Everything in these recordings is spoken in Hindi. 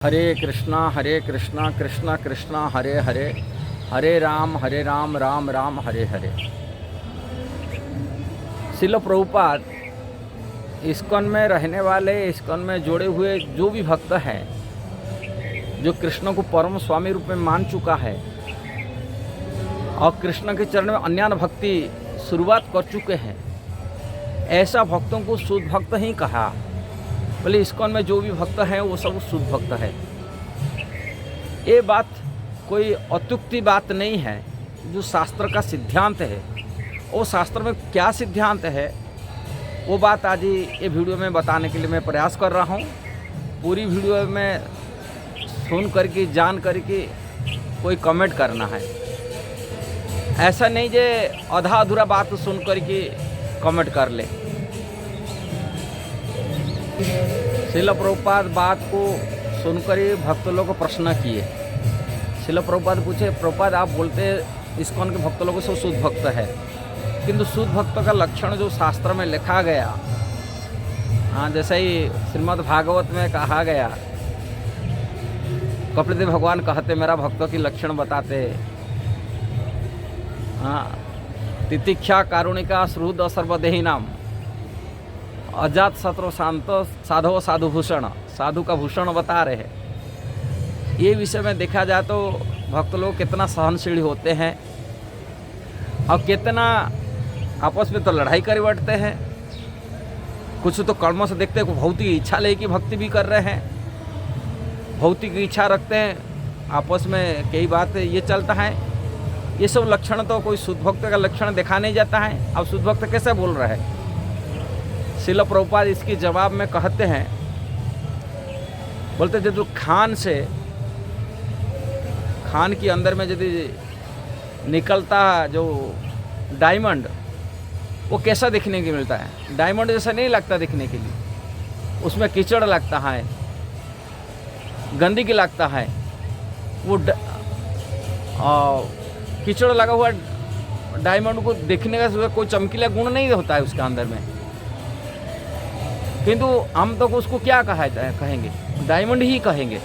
हरे कृष्णा कृष्णा कृष्णा हरे हरे, हरे राम राम राम हरे हरे। श्रील प्रभुपाद इस्कॉन में रहने वाले, इस्कॉन में जोड़े हुए जो भी भक्त हैं, जो कृष्ण को परम स्वामी रूप में मान चुका है और कृष्ण के चरण में अन्यान भक्ति शुरुआत कर चुके हैं, ऐसा भक्तों को शुद्ध भक्त ही कहा। बोले इस्कॉन में जो भी भक्त हैं वो सब शुद्ध भक्त है। ये बात कोई अत्युक्ति बात नहीं है, जो शास्त्र का सिद्धांत है। वो शास्त्र में क्या सिद्धांत है वो बात आज ये वीडियो में बताने के लिए मैं प्रयास कर रहा हूँ। पूरी वीडियो में सुन करके जान करके कोई कमेंट करना है, ऐसा नहीं जे आधा अधूरा बात सुन करके कमेंट कर ले। श्रील प्रभुपाद बात को सुनकर ही भक्त लोग को प्रश्न किए। श्रील प्रभुपाद पूछे, प्रभुपाद आप बोलते इस्कॉन के भक्त लोगों से शुद्ध भक्त है, किंतु शुद्ध भक्त का लक्षण जो शास्त्र में लिखा गया, हाँ जैसे ही श्रीमद् भागवत में कहा गया, कपिलदेव भगवान कहते मेरा भक्तों की लक्षण बताते, हाँ तितिक्षा कारुणिका श्रुद सर्वदेही नाम अजात शत्रु शांत साधो साधुभूषण, साधु का भूषण बता रहे हैं। ये विषय में देखा जाए तो भक्त लोग कितना सहनशील होते हैं और कितना आपस में तो लड़ाई कर बैठते हैं। कुछ तो कर्मों से देखते हैं, भौतिक इच्छा लेके भक्ति भी कर रहे हैं, भौतिक इच्छा रखते हैं, आपस में कई बात ये चलता है। ये सब लक्षण तो कोई शुद्ध भक्त का लक्षण देखा नहीं जाता है। अब शुद्ध भक्त कैसे बोल रहा है? श्रील प्रभुपाद इसके जवाब में कहते हैं, बोलते जो खान के अंदर में यदि निकलता जो डायमंड, वो कैसा दिखने के मिलता है? डायमंड जैसा नहीं लगता दिखने के लिए, उसमें कीचड़ लगता है, गंदगी लगता है। वो कीचड़ लगा हुआ डायमंड को देखने का कोई चमकीला गुण नहीं होता है उसके अंदर में, किंतु हम तो उसको क्या कहेंगे? डायमंड ही कहेंगे।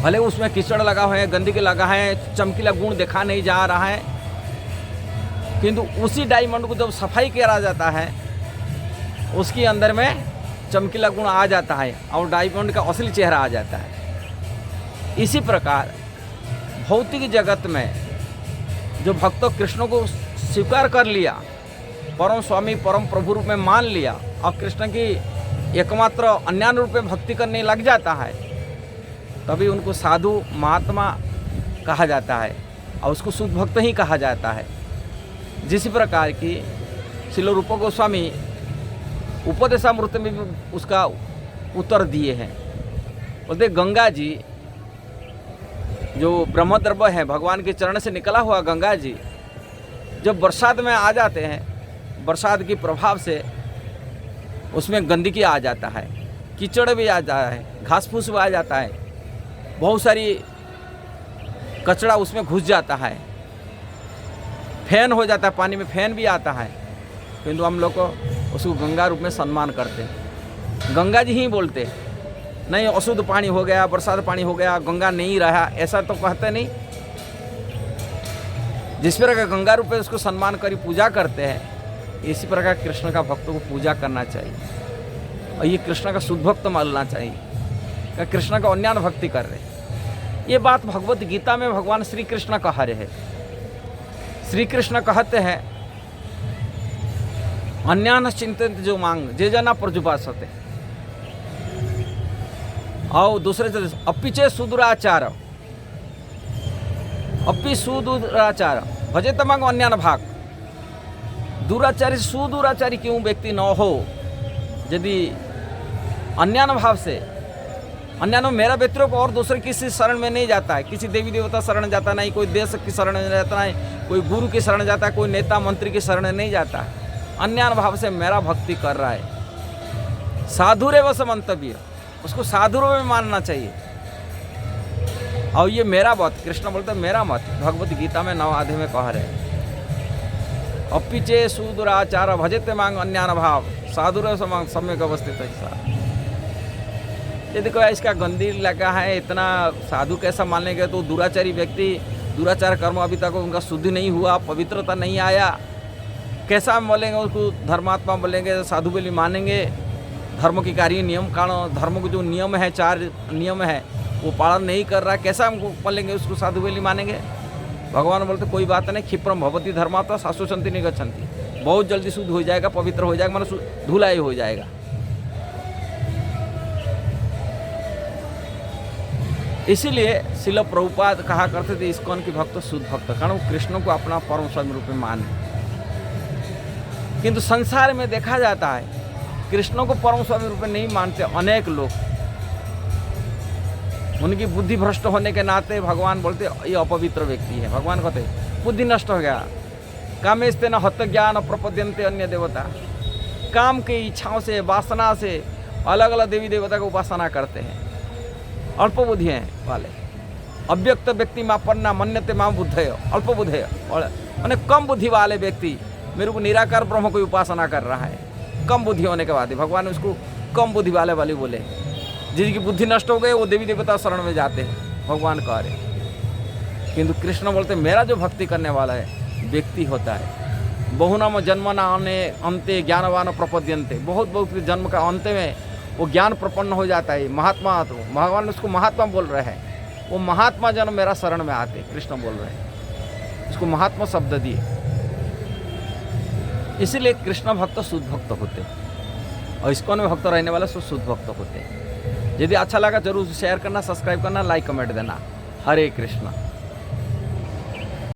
भले उसमें कीचड़ लगा हुआ है, गंदगी लगा है, चमकीला गुण देखा नहीं जा रहा है, किंतु उसी डायमंड को जब सफाई करा जाता है, उसके अंदर में चमकीला गुण आ जाता है और डायमंड का असली चेहरा आ जाता है। इसी प्रकार भौतिक जगत में जो भक्त कृष्ण को स्वीकार कर लिया, परम स्वामी परम प्रभु रूप में मान लिया और कृष्ण की एकमात्र अन्यान रूप में भक्ति करने लग जाता है, तभी उनको साधु महात्मा कहा जाता है और उसको शुद्ध भक्त ही कहा जाता है। जिस प्रकार की श्रील रूप गोस्वामी उपदेशामृत में भी उसका उत्तर दिए हैं। बोलते गंगा जी जो ब्रह्मद्रव्य है, भगवान के चरण से निकला हुआ गंगा जी जब बरसात में आ जाते हैं, बरसात के प्रभाव से उसमें गंदगी आ जाता है, कीचड़ भी आ जाता है, घास फूस भी आ जाता है, बहुत सारी कचरा उसमें घुस जाता है, फैन हो जाता है, पानी में फैन भी आता है, किंतु हम लोग को उसको गंगा रूप में सम्मान करते हैं। गंगा जी ही बोलते नहीं अशुद्ध पानी हो गया, बरसात पानी हो गया, गंगा नहीं रहा, ऐसा तो कहते नहीं। जिस प्रकार गंगा रूप में उसको सम्मान करी पूजा करते हैं, इसी प्रकार कृष्ण का भक्तों को पूजा करना चाहिए और ये कृष्ण का शुद्ध भक्त मानना चाहिए, कृष्ण का अन्यान भक्ति कर रहे। ये बात भगवत गीता में भगवान श्री कृष्ण कह रहे हैं। श्री कृष्ण कहते हैं अन्यान चिंतित जो मांग जे जना प्रजुपासते, और दूसरे से अपिचे सुदुराचार, अपि सुदुराचार भजे तमांग अन्यान भाग। दुराचारी सुदुराचारी क्यों व्यक्ति न हो, यदि अन्यान भाव से, अन्यान में मेरा व्यक्तियों को और दूसरे किसी शरण में नहीं जाता है, किसी देवी देवता शरण जाता नहीं, कोई देश की शरण में जाता है, कोई गुरु की शरण जाता है, कोई नेता मंत्री की शरण नहीं जाता है, अन्यान भाव से मेरा भक्ति कर रहा है। साधुरेव समंतव्य, उसको साधु में मानना चाहिए। और ये मेरा मत, कृष्ण बोलते मेरा मत, भगवत गीता में 9 अध्याय में कह रहे हैं, अपिचे सुदुराचार भजते मांग अन्यान भाव साधुर समांग सम्यक अवस्थित। यदि कोई इसका गंदी लगा है, इतना साधु कैसा मान लेंगे, तो दुराचारी व्यक्ति, दुराचार कर्म अभी तक उनका शुद्धि नहीं हुआ, पवित्रता नहीं आया, कैसा हम बोलेंगे उसको धर्मात्मा बोलेंगे, साधु बोली मानेंगे। धर्म के कार्य नियम कानून, धर्म के जो नियम है, 4 नियम है, वो पालन नहीं कर रहा, कैसा हमको बोलेंगे उसको साधु बोली मानेंगे। भगवान बोलते कोई बात नहीं, क्षिप्रम भवती धर्मात्मा शाश्वती नहीं गच्छन्ति, बहुत जल्दी शुद्ध हो जाएगा, पवित्र हो जाएगा, मतलब धुलाई हो जाएगा। इसीलिए शिल प्रभुपाद कहा करते थे इस्कॉन की भक्त शुद्ध भक्त, कारण वो कृष्ण को अपना परम स्वामी रूप में माने। किंतु संसार में देखा जाता है कृष्ण को परम स्वामी रूप में नहीं मानते अनेक लोग। उनकी बुद्धि भ्रष्ट होने के नाते भगवान बोलते ये अपवित्र व्यक्ति है। भगवान कहते बुद्धि नष्ट हो गया, कामेस्ते न हत ज्ञान प्रपद्यन्ते अन्य देवता, काम की इच्छाओं से, वासना से अलग अलग देवी देवता की उपासना करते हैं। अल्प बुद्धि हैं वाले, अव्यक्त व्यक्ति मापन्ना मन्यते मां बुद्धय, अल्प बुद्धि और मैंने कम बुद्धि वाले व्यक्ति मेरे को निराकार ब्रह्म की उपासना कर रहा है, कम बुद्धि होने के बाद भगवान ने उसको कम बुद्धि वाले बोले। जिनकी बुद्धि नष्ट हो गई वो देवी देवता शरण में जाते हैं, भगवान कह रहे। किंतु कृष्ण बोलते मेरा जो भक्ति करने वाला है व्यक्ति होता है, बहुनाम जन्मना अंते ज्ञानवान प्रपद्यन्ते, बहुत बहुत जन्म का अंत में वो ज्ञान प्रपन्न हो जाता है। महात्मा, तो भगवान उसको महात्मा बोल रहे हैं, वो महात्मा जन मेरा शरण में आते, कृष्ण बोल रहे हैं, उसको महात्मा शब्द दिए। इसीलिए कृष्ण भक्त शुद्ध भक्त होते हैं और इस्कॉन में भक्त रहने वाले शुद्ध भक्त होते हैं। यदि अच्छा लगा जरूर शेयर करना, सब्सक्राइब करना, लाइक कमेंट देना। हरे कृष्ण।